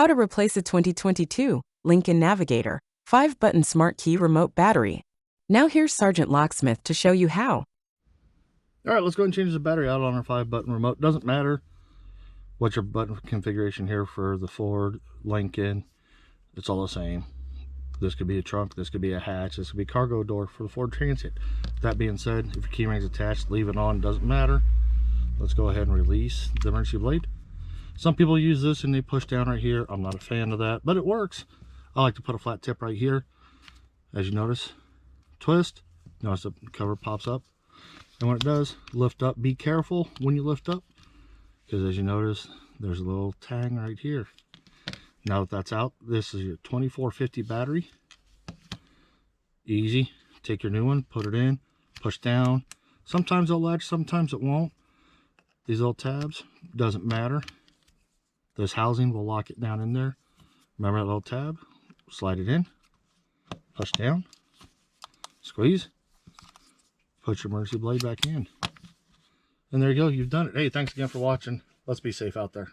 How to replace a 2022 Lincoln Navigator 5-button smart key remote battery. Now here's Sergeant Locksmith to show you how. All right, let's go ahead and change the battery out on our 5-button remote. Doesn't matter what your button configuration here for the Ford, Lincoln, it's all the same. This could be a trunk, this could be a hatch, this could be a cargo door for the Ford Transit. That being said, if your key ring's attached, leave it on, doesn't matter. Let's go ahead and release the emergency blade. Some people use this and they push down right here. I'm not a fan of that, but it works. I like to put a flat tip right here. As you notice, twist, notice the cover pops up. And when it does, lift up. Be careful when you lift up, because as you notice, there's a little tang right here. Now that that's out, this is your 2450 battery. Easy. Take your new one, put it in, push down. Sometimes it'll latch, sometimes it won't. These little tabs, doesn't matter. This housing will lock it down in there. Remember that little tab? Slide it in, push down, squeeze, put your emergency blade back in. And there you go, you've done it. Hey, thanks again for watching. Let's be safe out there.